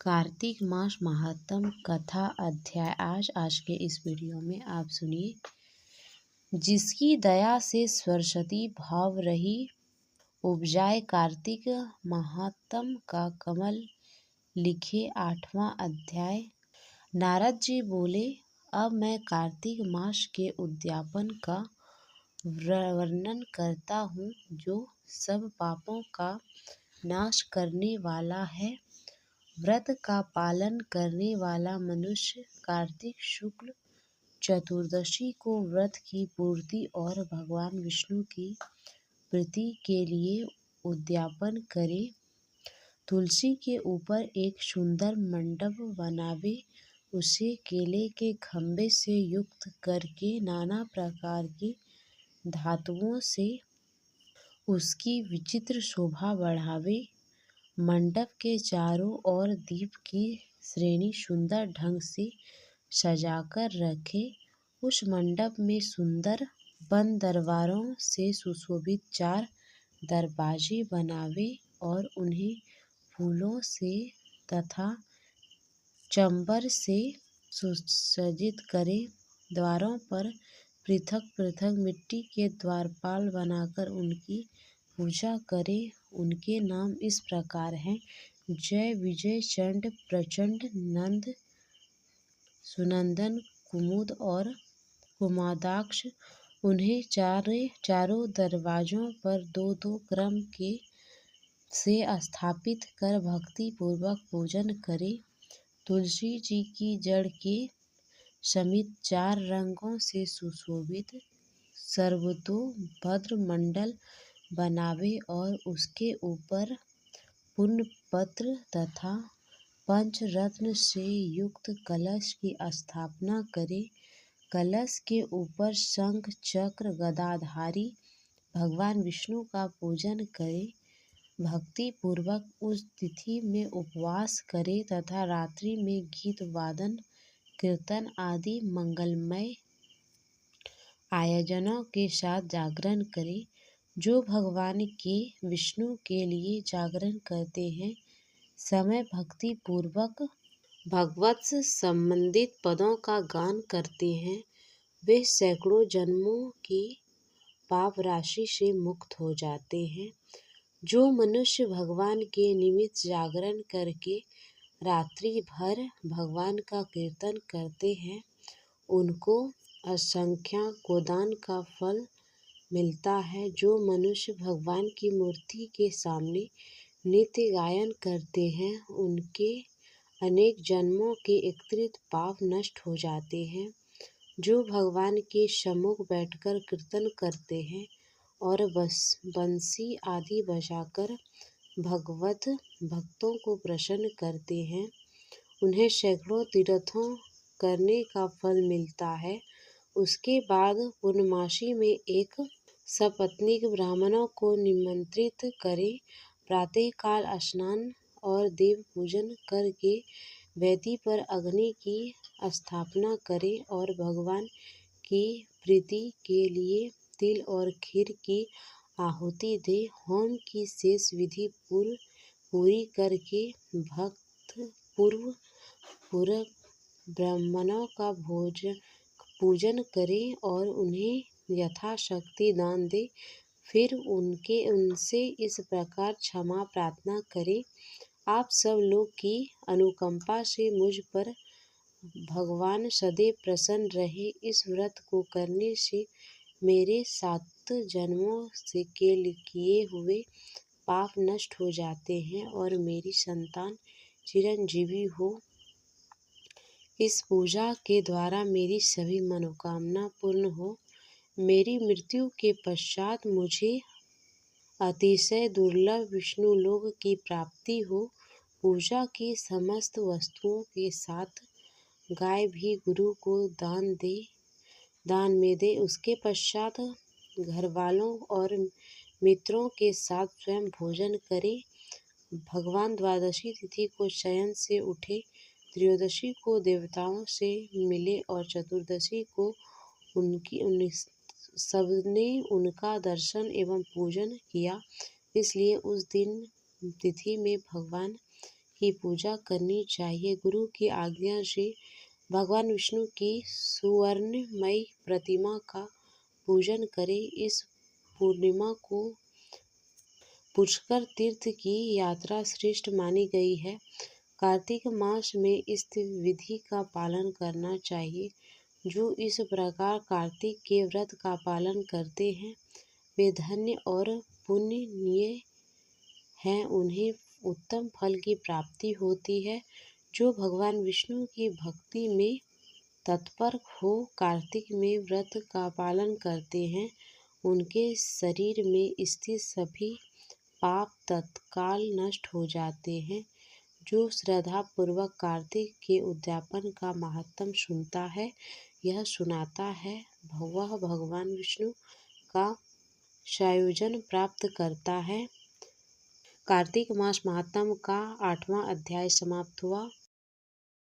कार्तिक मास महात्म कथा अध्याय। आज के इस वीडियो में आप सुनिए। जिसकी दया से सरस्वती भाव रही उपजाए, कार्तिक महात्म का कमल लिखे 8वां अध्याय। नारद जी बोले, अब मैं कार्तिक मास के उद्यापन का वर्णन करता हूँ, जो सब पापों का नाश करने वाला है। व्रत का पालन करने वाला मनुष्य कार्तिक शुक्ल चतुर्दशी को व्रत की पूर्ति और भगवान विष्णु की प्रीति के लिए उद्यापन करे। तुलसी के ऊपर एक सुंदर मंडप बनावे, उसे केले के खंभे से युक्त करके नाना प्रकार की धातुओं से उसकी विचित्र शोभा बढ़ावे। मंडप के चारों ओर दीप की श्रेणी सुंदर ढंग से सजाकर रखे। उस मंडप में सुंदर बंद दरबारों से सुशोभित 4 दरवाजे बनावे और उन्हें फूलों से तथा चंबर से सुसज्जित करे। द्वारों पर पृथक पृथक मिट्टी के द्वारपाल बनाकर उनकी पूजा करे। उनके नाम इस प्रकार हैं: जय, विजय, चंड, प्रचंड, नंद, सुनंदन, कुमुद और कुमादाक्ष। उन्हें चारों दरवाजों पर 2-2 क्रम के से स्थापित कर भक्ति पूर्वक पूजन करे। तुलसी जी की जड़ के समित 4 रंगों से सुशोभित सर्वतोभद्र मंडल बनावे और उसके ऊपर पुण्य पत्र तथा पंचरत्न से युक्त कलश की स्थापना करे। कलश के ऊपर शंख चक्र गदाधारी भगवान विष्णु का पूजन करे। भक्ति पूर्वक उस तिथि में उपवास करे तथा रात्रि में गीत वादन कीर्तन आदि मंगलमय आयोजनों के साथ जागरण करे। जो भगवान के विष्णु के लिए जागरण करते हैं, समय भक्ति पूर्वक भगवत संबंधित पदों का गान करते हैं, वे सैकड़ों जन्मों की पाप राशि से मुक्त हो जाते हैं। जो मनुष्य भगवान के निमित्त जागरण करके रात्रि भर भगवान का कीर्तन करते हैं, उनको असंख्य गोदान का फल मिलता है। जो मनुष्य भगवान की मूर्ति के सामने नित्य गायन करते हैं, उनके अनेक जन्मों के एकत्रित पाप नष्ट हो जाते हैं। जो भगवान के सम्मुख बैठकर कीर्तन करते हैं और बंसी आदि बजाकर भगवत भक्तों को प्रसन्न करते हैं, उन्हें सैकड़ों तीर्थों करने का फल मिलता है। उसके बाद पूर्णमासी में एक सपत्नीक ब्राह्मणों को निमंत्रित करे, प्रातःकाल स्नान और देव पूजन करके वेदी पर अग्नि की स्थापना करे और भगवान की प्रीति के लिए तिल और खीर की आहुति दे। होम की शेष विधि पूरी करके भक्त पूर्व ब्राह्मणों का पूजन करे और उन्हें यथाशक्ति दान दे। फिर उनसे इस प्रकार क्षमा प्रार्थना करे, आप सब लोग की अनुकंपा से मुझ पर भगवान सदैव प्रसन्न रहे। इस व्रत को करने से मेरे 7 जन्मों से किए हुए पाप नष्ट हो जाते हैं और मेरी संतान चिरंजीवी हो। इस पूजा के द्वारा मेरी सभी मनोकामना पूर्ण हो। मेरी मृत्यु के पश्चात मुझे अतिशय दुर्लभ विष्णुलोक की प्राप्ति हो। पूजा की समस्त वस्तुओं के साथ गाय भी गुरु को दान में दे। उसके पश्चात घरवालों और मित्रों के साथ स्वयं भोजन करे। भगवान द्वादशी तिथि को शयन से उठे, त्रयोदशी को देवताओं से मिले और चतुर्दशी को सबने उनका दर्शन एवं पूजन किया। इसलिए उस दिन तिथि में भगवान की पूजा करनी चाहिए। गुरु की आज्ञा से भगवान विष्णु की सुवर्णमयी प्रतिमा का पूजन करें। इस पूर्णिमा को पुष्कर तीर्थ की यात्रा श्रेष्ठ मानी गई है। कार्तिक मास में इस विधि का पालन करना चाहिए। जो इस प्रकार कार्तिक के व्रत का पालन करते हैं वे धन्य और पुण्यनीय हैं, उन्हें उत्तम फल की प्राप्ति होती है। जो भगवान विष्णु की भक्ति में तत्पर हो कार्तिक में व्रत का पालन करते हैं, उनके शरीर में स्थित सभी पाप तत्काल नष्ट हो जाते हैं। जो श्रद्धापूर्वक कार्तिक के उद्यापन का महात्म सुनता है, यह सुनाता है, वह भगवान विष्णु का सायुज्य प्राप्त करता है। कार्तिक मास महात्म का 8वां अध्याय समाप्त हुआ।